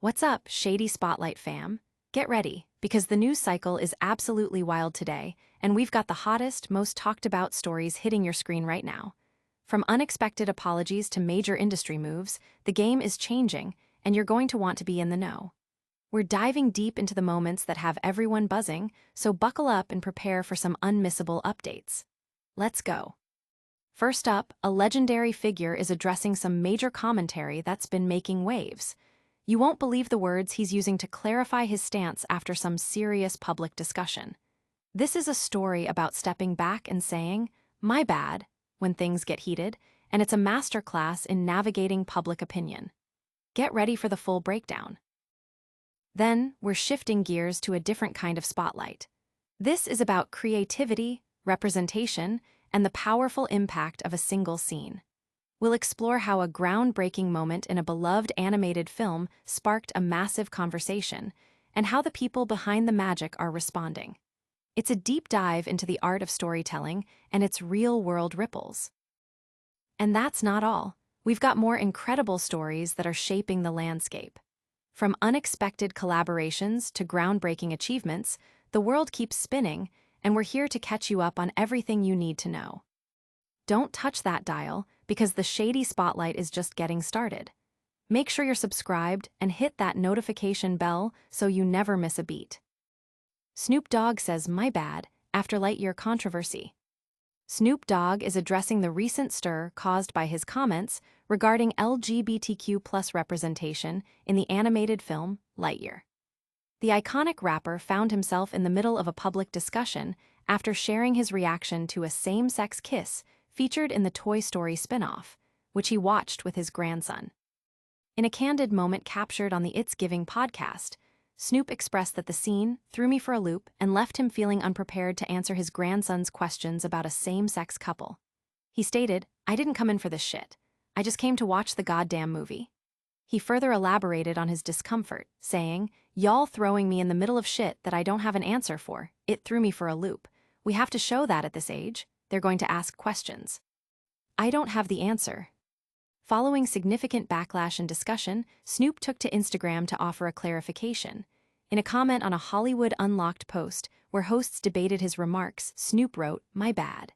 What's up, Shady Spotlight fam? Get ready, because the news cycle is absolutely wild today, and we've got the hottest, most talked about stories hitting your screen right now. From unexpected apologies to major industry moves, the game is changing, and you're going to want to be in the know. We're diving deep into the moments that have everyone buzzing, so buckle up and prepare for some unmissable updates. Let's go. First up, a legendary figure is addressing some major commentary that's been making waves. You won't believe the words he's using to clarify his stance after some serious public discussion. This is a story about stepping back and saying, "My bad," when things get heated, and it's a masterclass in navigating public opinion. Get ready for the full breakdown. Then, we're shifting gears to a different kind of spotlight. This is about creativity, representation, and the powerful impact of a single scene. We'll explore how a groundbreaking moment in a beloved animated film sparked a massive conversation, and how the people behind the magic are responding. It's a deep dive into the art of storytelling and its real-world ripples. And that's not all. We've got more incredible stories that are shaping the landscape. From unexpected collaborations to groundbreaking achievements, the world keeps spinning, and we're here to catch you up on everything you need to know. Don't touch that dial, because the Shady Spotlight is just getting started. Make sure you're subscribed and hit that notification bell so you never miss a beat. Snoop Dogg says "my bad" after Lightyear controversy. Snoop Dogg is addressing the recent stir caused by his comments regarding LGBTQ+ representation in the animated film Lightyear. The iconic rapper found himself in the middle of a public discussion after sharing his reaction to a same-sex kiss featured in the Toy Story spin-off, which he watched with his grandson. In a candid moment captured on the It's Giving podcast, Snoop expressed that the scene threw me for a loop and left him feeling unprepared to answer his grandson's questions about a same-sex couple. He stated, "I didn't come in for this shit. I just came to watch the goddamn movie." He further elaborated on his discomfort, saying, "Y'all throwing me in the middle of shit that I don't have an answer for, it threw me for a loop. We have to show that at this age. They're going to ask questions. I don't have the answer." Following significant backlash and discussion, Snoop took to Instagram to offer a clarification. In a comment on a Hollywood Unlocked post where hosts debated his remarks, Snoop wrote, "My bad."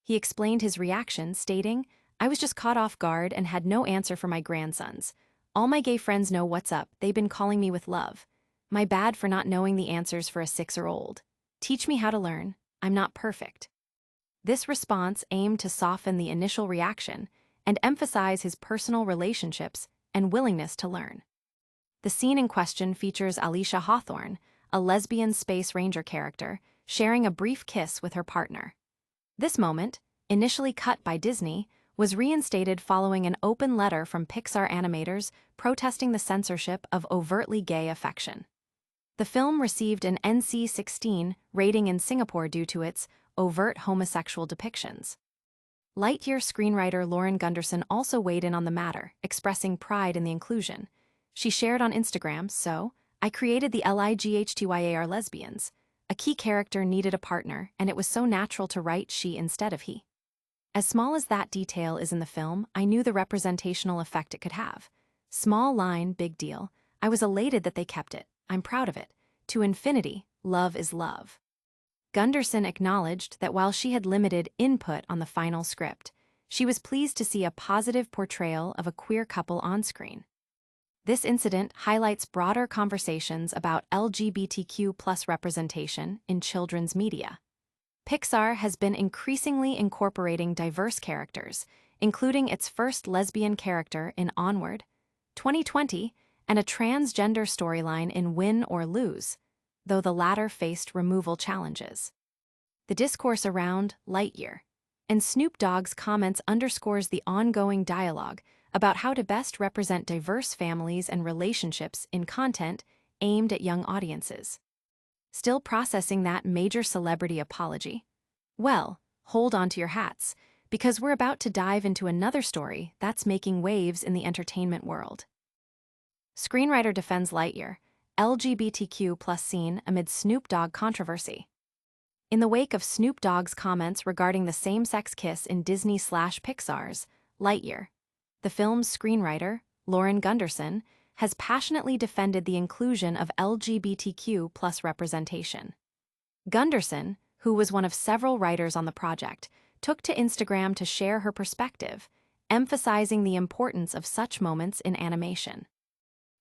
He explained his reaction, stating, "I was just caught off guard and had no answer for my grandsons. All my gay friends know what's up. They've been calling me with love. My bad for not knowing the answers for a 6-year-old. Teach me how to learn. I'm not perfect." This response aimed to soften the initial reaction and emphasize his personal relationships and willingness to learn. The scene in question features Alicia Hawthorne, a lesbian space ranger character, sharing a brief kiss with her partner. This moment, initially cut by Disney, was reinstated following an open letter from Pixar animators protesting the censorship of overtly gay affection. The film received an NC-16 rating in Singapore due to its overt homosexual depictions. Lightyear screenwriter Lauren Gunderson also weighed in on the matter, expressing pride in the inclusion. She shared on Instagram, "So, I created the LIGHTYAR lesbians. A key character needed a partner, and it was so natural to write she instead of he. As small as that detail is in the film, I knew the representational effect it could have. Small line, big deal. I was elated that they kept it. I'm proud of it. To infinity, love is love." Gunderson acknowledged that while she had limited input on the final script, she was pleased to see a positive portrayal of a queer couple on screen. This incident highlights broader conversations about LGBTQ+ representation in children's media. Pixar has been increasingly incorporating diverse characters, including its first lesbian character in Onward, 2020, and a transgender storyline in Win or Lose, though the latter faced removal challenges. The discourse around Lightyear and Snoop Dogg's comments underscores the ongoing dialogue about how to best represent diverse families and relationships in content aimed at young audiences. Still processing that major celebrity apology? Well, hold on to your hats, because we're about to dive into another story that's making waves in the entertainment world. Screenwriter defends Lightyear, LGBTQ+ scene amid Snoop Dogg controversy. In the wake of Snoop Dogg's comments regarding the same-sex kiss in Disney/Pixar's Lightyear, the film's screenwriter, Lauren Gunderson, has passionately defended the inclusion of LGBTQ plus representation. Gunderson, who was one of several writers on the project, took to Instagram to share her perspective, emphasizing the importance of such moments in animation.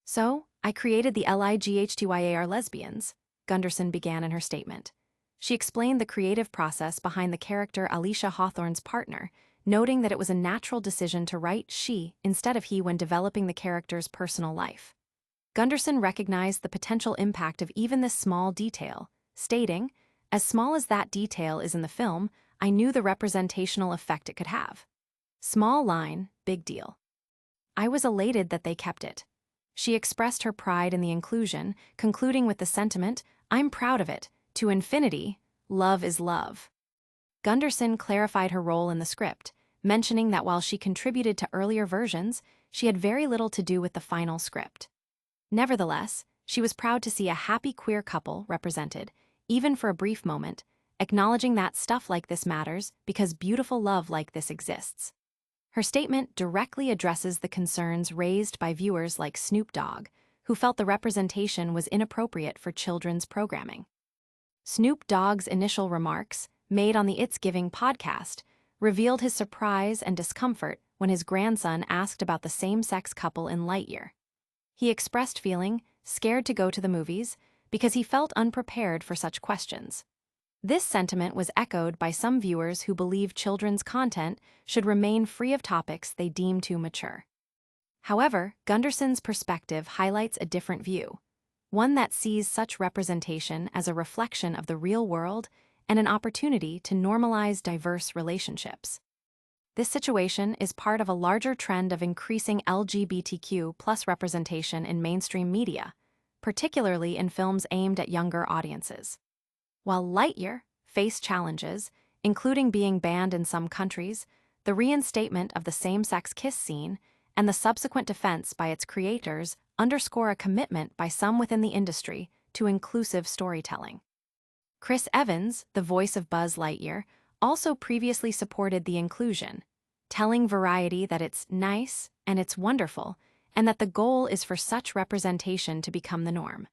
"So, I created the LIGHTYAR lesbians," Gunderson began in her statement. She explained the creative process behind the character Alicia Hawthorne's partner, noting that it was a natural decision to write she instead of he when developing the character's personal life. Gunderson recognized the potential impact of even this small detail, stating, "As small as that detail is in the film, I knew the representational effect it could have. Small line, big deal." I was elated that they kept it. She expressed her pride in the inclusion, concluding with the sentiment, "I'm proud of it. To infinity, love is love." Gunderson clarified her role in the script, mentioning that while she contributed to earlier versions, she had very little to do with the final script. Nevertheless, she was proud to see a happy queer couple represented, even for a brief moment, acknowledging that stuff like this matters because beautiful love like this exists. Her statement directly addresses the concerns raised by viewers like Snoop Dogg, who felt the representation was inappropriate for children's programming. Snoop Dogg's initial remarks, made on the It's Giving podcast, revealed his surprise and discomfort when his grandson asked about the same-sex couple in Lightyear. He expressed feeling scared to go to the movies because he felt unprepared for such questions. This sentiment was echoed by some viewers who believe children's content should remain free of topics they deem too mature. However, Gunderson's perspective highlights a different view, one that sees such representation as a reflection of the real world and an opportunity to normalize diverse relationships. This situation is part of a larger trend of increasing LGBTQ plus representation in mainstream media, particularly in films aimed at younger audiences. While Lightyear faced challenges, including being banned in some countries, the reinstatement of the same-sex kiss scene, and the subsequent defense by its creators underscore a commitment by some within the industry to inclusive storytelling. Chris Evans, the voice of Buzz Lightyear, also previously supported the inclusion, telling Variety that it's nice and it's wonderful, and that the goal is for such representation to become the norm.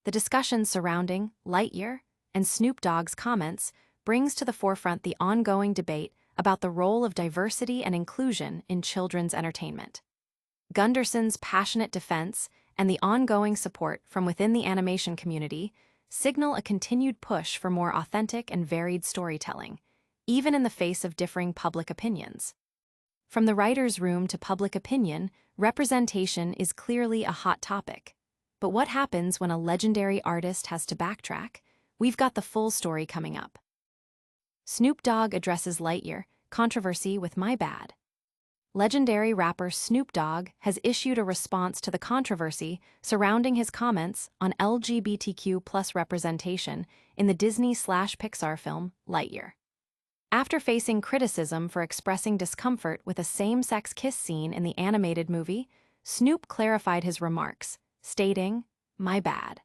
The discussion surrounding Lightyear and Snoop Dogg's comments brings to the forefront the ongoing debate about the role of diversity and inclusion in children's entertainment. Gunderson's passionate defense and the ongoing support from within the animation community signal a continued push for more authentic and varied storytelling, even in the face of differing public opinions. From the writer's room to public opinion, representation is clearly a hot topic. But what happens when a legendary artist has to backtrack? We've got the full story coming up. Snoop Dogg addresses Lightyear controversy with My Bad. Legendary rapper Snoop Dogg has issued a response to the controversy surrounding his comments on LGBTQ plus representation in the Disney/Pixar film Lightyear. After facing criticism for expressing discomfort with a same-sex kiss scene in the animated movie, Snoop clarified his remarks, stating, "My bad."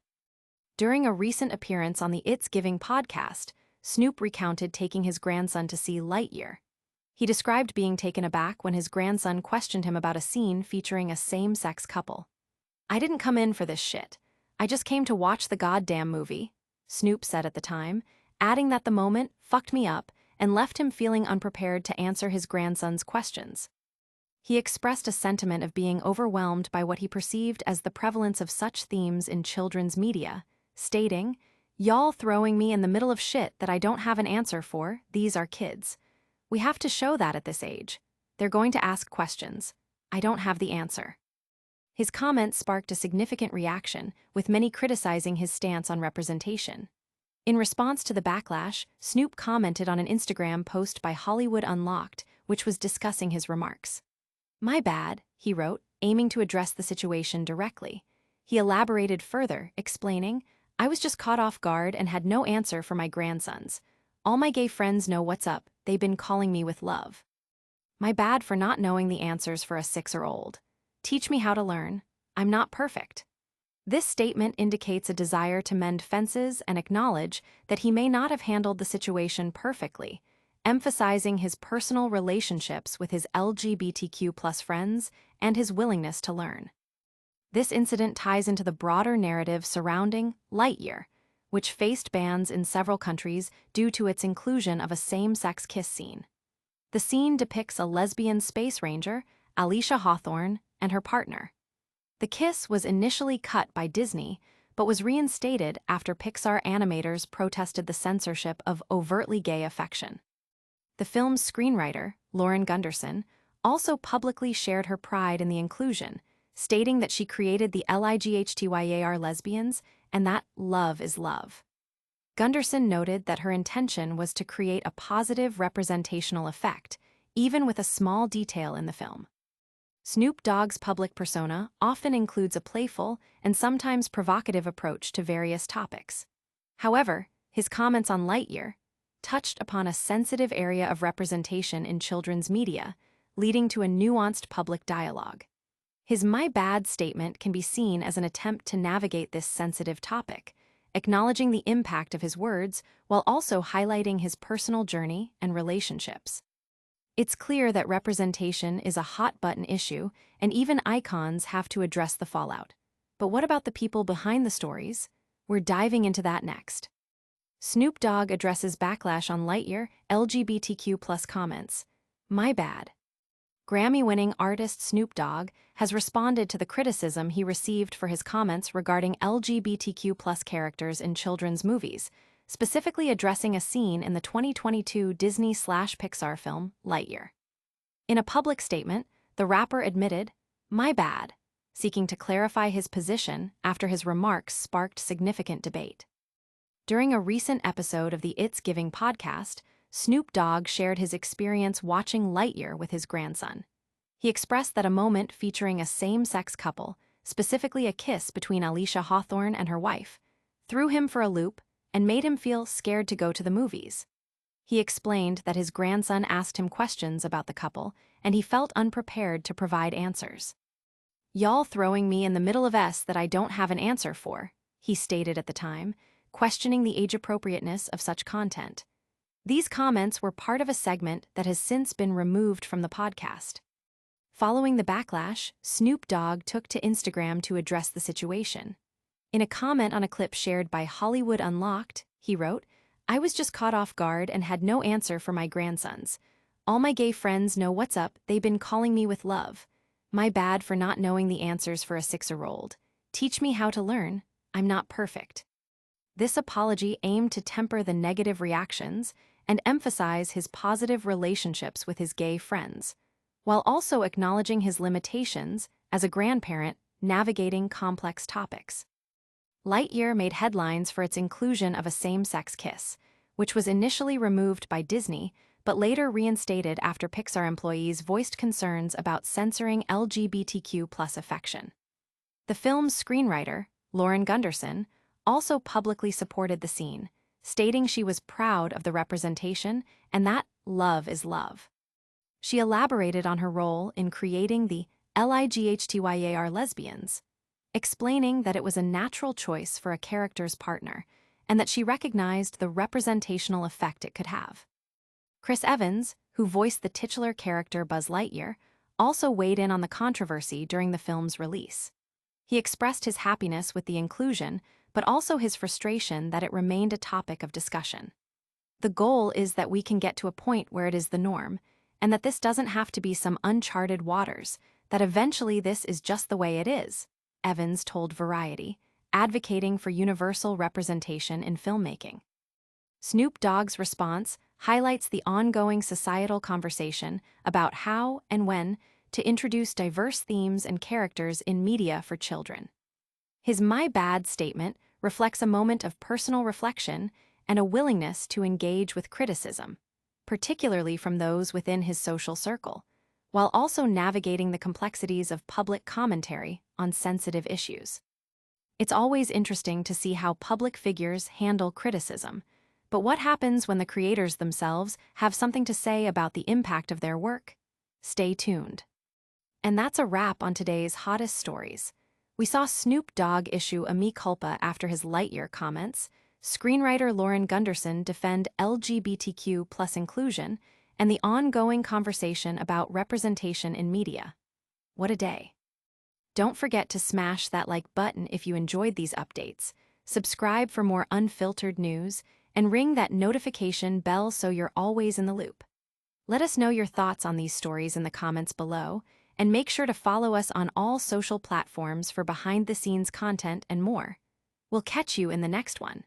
During a recent appearance on the It's Giving podcast, Snoop recounted taking his grandson to see Lightyear. He described being taken aback when his grandson questioned him about a scene featuring a same-sex couple. "I didn't come in for this shit. I just came to watch the goddamn movie," Snoop said at the time, adding that the moment fucked me up and left him feeling unprepared to answer his grandson's questions. He expressed a sentiment of being overwhelmed by what he perceived as the prevalence of such themes in children's media, stating, "Y'all throwing me in the middle of shit that I don't have an answer for, these are kids. We have to show that at this age. They're going to ask questions. I don't have the answer." His comments sparked a significant reaction, with many criticizing his stance on representation. In response to the backlash, Snoop commented on an Instagram post by Hollywood Unlocked, which was discussing his remarks. "My bad," he wrote, aiming to address the situation directly. He elaborated further, explaining, "I was just caught off guard and had no answer for my grandsons. All my gay friends know what's up. They've been calling me with love. My bad for not knowing the answers for a 6-year-old. Teach me how to learn. I'm not perfect." This statement indicates a desire to mend fences and acknowledge that he may not have handled the situation perfectly, emphasizing his personal relationships with his LGBTQ+ friends and his willingness to learn. This incident ties into the broader narrative surrounding Lightyear, which faced bans in several countries due to its inclusion of a same-sex kiss scene. The scene depicts a lesbian space ranger, Alicia Hawthorne, and her partner. The kiss was initially cut by Disney, but was reinstated after Pixar animators protested the censorship of overtly gay affection. The film's screenwriter, Lauren Gunderson, also publicly shared her pride in the inclusion, stating that she created the LGBTQ lesbians and that love is love. Gunderson noted that her intention was to create a positive representational effect, even with a small detail in the film. Snoop Dogg's public persona often includes a playful and sometimes provocative approach to various topics. However, his comments on Lightyear touched upon a sensitive area of representation in children's media, leading to a nuanced public dialogue. His "my bad" statement can be seen as an attempt to navigate this sensitive topic, acknowledging the impact of his words while also highlighting his personal journey and relationships. It's clear that representation is a hot-button issue, and even icons have to address the fallout. But what about the people behind the stories? We're diving into that next. Snoop Dogg addresses backlash on Lightyear LGBTQ+ comments. My bad. Grammy-winning artist Snoop Dogg has responded to the criticism he received for his comments regarding LGBTQ+ characters in children's movies, specifically addressing a scene in the 2022 Disney/Pixar film Lightyear. In a public statement, the rapper admitted, "My bad," seeking to clarify his position after his remarks sparked significant debate. During a recent episode of the It's Giving podcast, Snoop Dogg shared his experience watching Lightyear with his grandson. He expressed that a moment featuring a same-sex couple, specifically a kiss between Alicia Hawthorne and her wife, threw him for a loop and made him feel scared to go to the movies. He explained that his grandson asked him questions about the couple, and he felt unprepared to provide answers. "Y'all throwing me in the middle of S that I don't have an answer for," he stated at the time, questioning the age-appropriateness of such content. These comments were part of a segment that has since been removed from the podcast. Following the backlash, Snoop Dogg took to Instagram to address the situation. In a comment on a clip shared by Hollywood Unlocked, he wrote, "I was just caught off guard and had no answer for my grandsons. All my gay friends know what's up, they've been calling me with love. My bad for not knowing the answers for a 6-year-old. Teach me how to learn, I'm not perfect." This apology aimed to temper the negative reactions and emphasize his positive relationships with his gay friends, while also acknowledging his limitations as a grandparent navigating complex topics. Lightyear made headlines for its inclusion of a same-sex kiss, which was initially removed by Disney but later reinstated after Pixar employees voiced concerns about censoring LGBTQ+ affection. The film's screenwriter, Lauren Gunderson, also publicly supported the scene, stating she was proud of the representation and that love is love. She elaborated on her role in creating the LGBTQ lesbians, explaining that it was a natural choice for a character's partner and that she recognized the representational effect it could have. Chris Evans, who voiced the titular character Buzz Lightyear, also weighed in on the controversy during the film's release. He expressed his happiness with the inclusion, but also his frustration that it remained a topic of discussion. "The goal is that we can get to a point where it is the norm, and that this doesn't have to be some uncharted waters, that eventually this is just the way it is," Evans told Variety, advocating for universal representation in filmmaking. Snoop Dogg's response highlights the ongoing societal conversation about how and when to introduce diverse themes and characters in media for children. His "my bad" statement reflects a moment of personal reflection and a willingness to engage with criticism, particularly from those within his social circle, while also navigating the complexities of public commentary on sensitive issues. It's always interesting to see how public figures handle criticism, but what happens when the creators themselves have something to say about the impact of their work? Stay tuned. And that's a wrap on today's hottest stories. We saw Snoop Dogg issue a mea culpa after his Lightyear comments, screenwriter Lauren Gunderson defend LGBTQ+ inclusion, and the ongoing conversation about representation in media. What a day. Don't forget to smash that like button if you enjoyed these updates, subscribe for more unfiltered news, and ring that notification bell so you're always in the loop. Let us know your thoughts on these stories in the comments below, and make sure to follow us on all social platforms for behind-the-scenes content and more. We'll catch you in the next one.